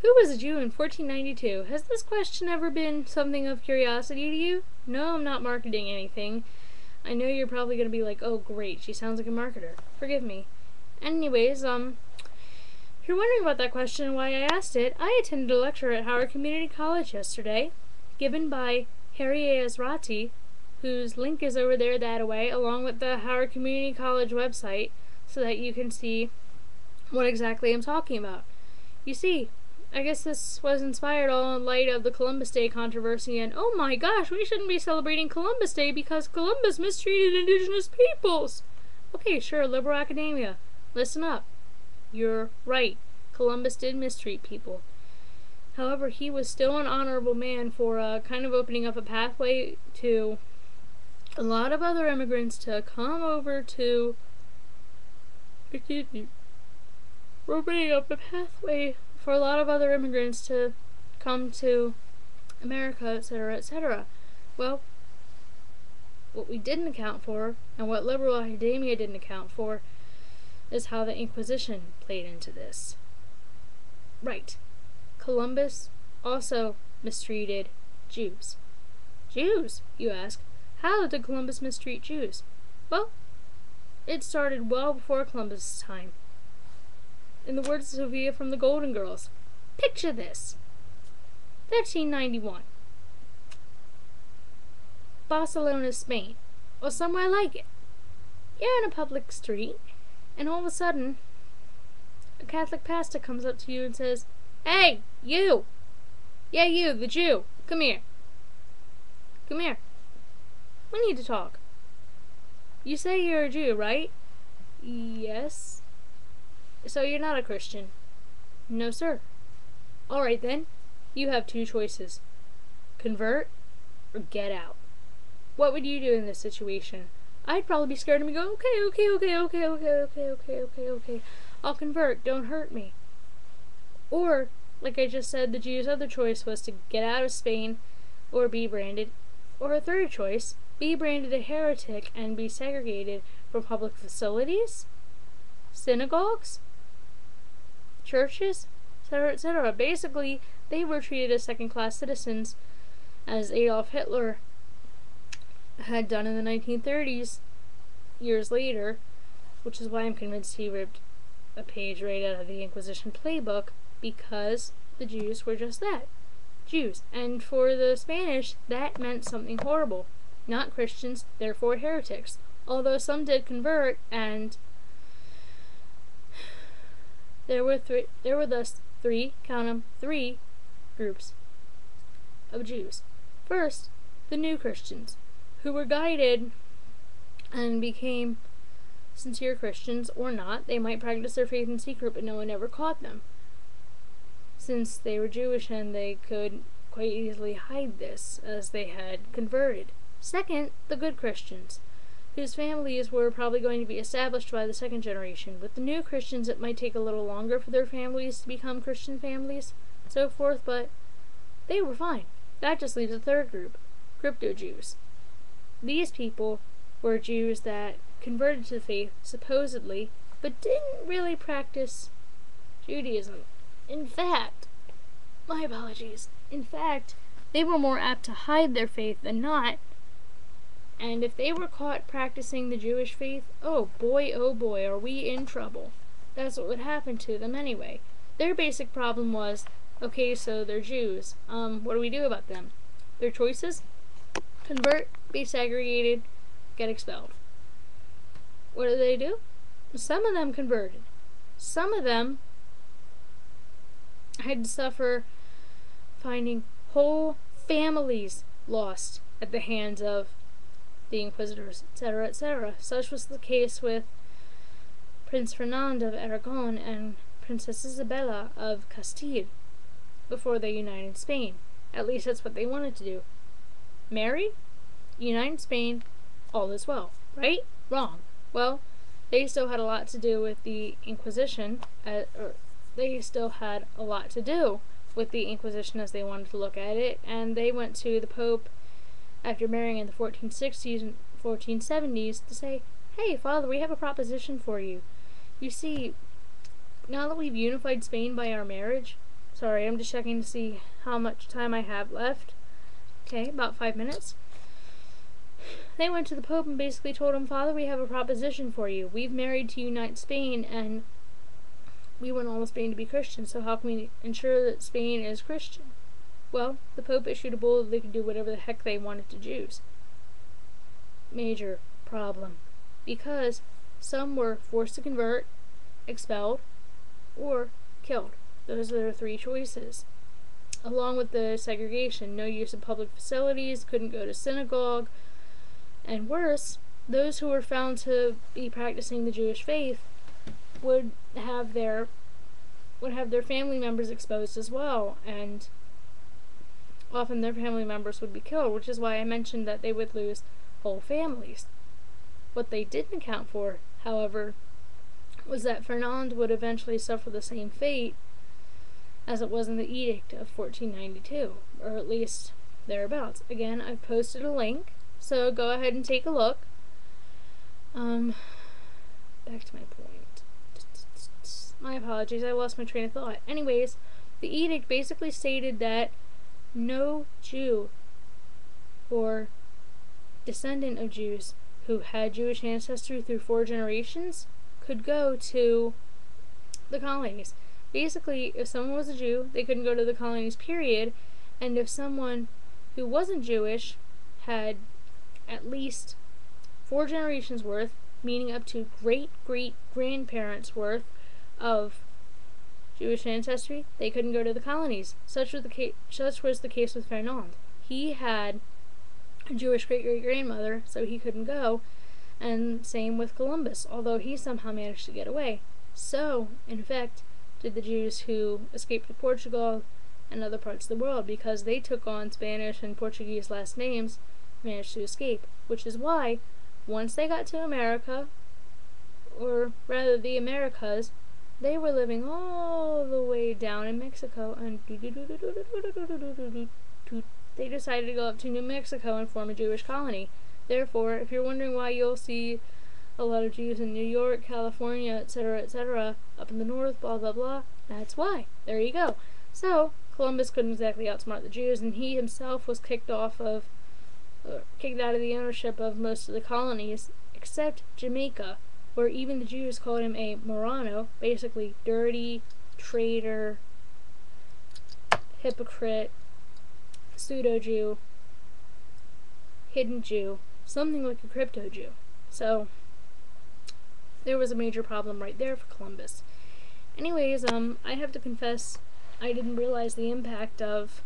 Who was a Jew in 1492? Has this question ever been something of curiosity to you? No, I'm not marketing anything. I know you're probably going to be like, oh great, she sounds like a marketer. Forgive me. Anyways, if you're wondering about that question and why I asked it, I attended a lecture at Howard Community College yesterday, given by Harry Ezratty, whose link is over there that way, along with the Howard Community College website, so that you can see what exactly I'm talking about. You see, I guess this was inspired all in light of the Columbus Day controversy, and oh my gosh, we shouldn't be celebrating Columbus Day because Columbus mistreated indigenous peoples. Okay, sure, liberal academia, listen up. You're right. Columbus did mistreat people. However, he was still an honorable man for kind of opening up a pathway to a lot of other immigrants to come over to... We're opening up a pathway for a lot of other immigrants to come to America, etc., etc. Well, what we didn't account for, and what liberal academia didn't account for, is how the Inquisition played into this. Right. Columbus also mistreated Jews. Jews, you ask? How did Columbus mistreat Jews? Well, it started well before Columbus' time. In the words of Sophia from the Golden Girls, picture this. 1391. Barcelona, Spain, or somewhere like it. You're in a public street, and all of a sudden, a Catholic pastor comes up to you and says, "Hey, you! Yeah, you, the Jew, come here. Come here. We need to talk. You say you're a Jew, right?" "Yes." "So you're not a Christian?" "No, sir." "Alright then, you have two choices. Convert, or get out." What would you do in this situation? I'd probably be scared and go, okay. I'll convert, don't hurt me. Or, like I just said, the Jews' other choice was to get out of Spain, or be branded. Or a third choice, be branded a heretic and be segregated from public facilities, synagogues, churches, etc., etc. Basically, they were treated as second-class citizens, as Adolf Hitler had done in the 1930s, years later, which is why I'm convinced he ripped a page right out of the Inquisition playbook, because the Jews were just that, Jews. And for the Spanish, that meant something horrible. Not Christians, therefore heretics. Although some did convert, and there were thus three, count 'em, three groups of Jews. First, the new Christians, who were guided and became sincere Christians, or not. They might practice their faith in secret, but no one ever caught them, since they were Jewish and they could quite easily hide this, as they had converted. Second, the good Christians, whose families were probably going to be established by the second generation. With the new Christians, it might take a little longer for their families to become Christian families, so forth, but they were fine. That just leaves a third group, crypto-Jews. These people were Jews that converted to the faith, supposedly, but didn't really practice Judaism. In fact, my apologies, in fact, they were more apt to hide their faith than not, and if they were caught practicing the Jewish faith, oh boy, are we in trouble. That's what would happen to them anyway. Their basic problem was, okay, so they're Jews, what do we do about them? Their choices? Convert, be segregated, get expelled. What do? Some of them converted. Some of them had to suffer finding whole families lost at the hands of the Inquisitors, etc., etc. Such was the case with Prince Ferdinand of Aragon and Princess Isabella of Castile before they united Spain. At least that's what they wanted to do. Marry, unite Spain, all is well. Right? Wrong. Well, they still had a lot to do with the Inquisition, they still had a lot to do with the Inquisition as they wanted to look at it, and they went to the Pope after marrying in the 1460s and 1470s to say, "Hey, Father, we have a proposition for you. You see, now that we've unified Spain by our marriage, Sorry, I'm just checking to see how much time I have left. Okay, about 5 minutes. They went to the Pope and basically told him, Father, we have a proposition for you. We've married to unite Spain, and we want all of Spain to be Christian, so how can we ensure that Spain is Christian? Well, the Pope issued a bull that they could do whatever the heck they wanted to Jews. Major problem. Because some were forced to convert, expelled, or killed. Those are their three choices. Along with the segregation, no use of public facilities, couldn't go to synagogue, and worse, those who were found to be practicing the Jewish faith would have their family members exposed as well, and often their family members would be killed, which is why I mentioned that they would lose whole families. What they didn't account for, however, was that Fernand would eventually suffer the same fate as it was in the Edict of 1492, or at least thereabouts. Again, I've posted a link, so go ahead and take a look. Back to my point. My apologies, I lost my train of thought. Anyways, the edict basically stated that no Jew or descendant of Jews who had Jewish ancestry through 4 generations could go to the colonies. Basically, if someone was a Jew, they couldn't go to the colonies, period, and if someone who wasn't Jewish had at least 4 generations worth, meaning up to great-great-grandparents worth of Jewish ancestry, they couldn't go to the colonies. Such was the case with Fernand. He had a Jewish great-great-grandmother, so he couldn't go, and same with Columbus, although he somehow managed to get away. So, in effect, did the Jews who escaped to Portugal and other parts of the world, because they took on Spanish and Portuguese last names, managed to escape, which is why, once they got to America, or rather the Americas, they were living all the way down in Mexico, and they decided to go up to New Mexico and form a Jewish colony. Therefore, if you're wondering why you'll see a lot of Jews in New York, California, etc., up in the north, blah blah blah, that's why. There you go. So, Columbus couldn't exactly outsmart the Jews, and he himself was kicked out of the ownership of most of the colonies, except Jamaica, where even the Jews called him a Morano, basically dirty, traitor, hypocrite, pseudo-Jew, hidden Jew, something like a crypto Jew. So, there was a major problem right there for Columbus. Anyways, I have to confess, I didn't realize the impact of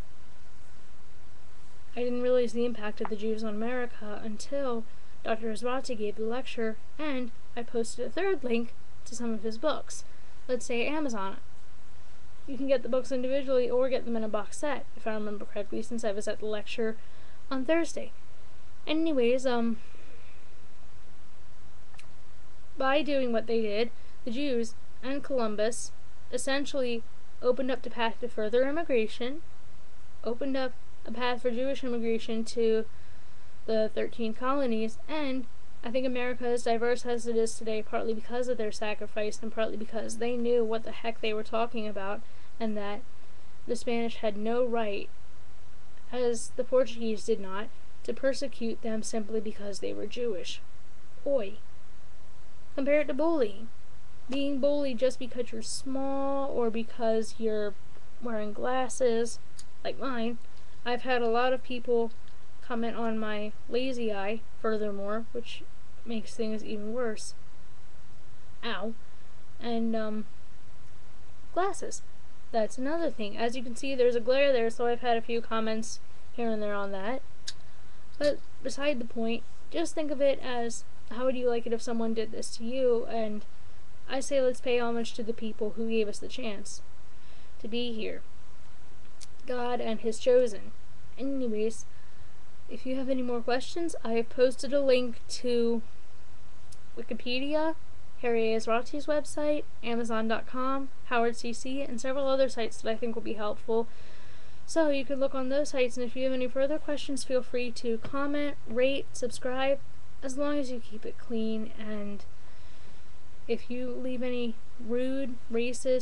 the Jews on America until Dr. Ezratty gave the lecture, and I posted a third link to some of his books. Let's say Amazon. You can get the books individually or get them in a box set, if I remember correctly, since I was at the lecture on Thursday. Anyways, by doing what they did, the Jews and Columbus essentially opened up the path to further immigration, opened up a path for Jewish immigration to the 13 colonies, and I think America is diverse as it is today, partly because of their sacrifice and partly because they knew what the heck they were talking about, and that the Spanish had no right, as the Portuguese did not, to persecute them simply because they were Jewish. Oi. Compare it to bullying. Being bullied just because you're small or because you're wearing glasses, like mine. I've had a lot of people comment on my lazy eye, furthermore, which makes things even worse. Ow. And, glasses. That's another thing. As you can see, there's a glare there, so I've had a few comments here and there on that. But beside the point, just think of it as, how would you like it if someone did this to you? And I say let's pay homage to the people who gave us the chance to be here. God and His chosen. Anyways, if you have any more questions, I have posted a link to Wikipedia, Harry Ezratty's website, Amazon.com, Howard CC, and several other sites that I think will be helpful. So you can look on those sites, and if you have any further questions, feel free to comment, rate, subscribe, as long as you keep it clean, and if you leave any rude, racist,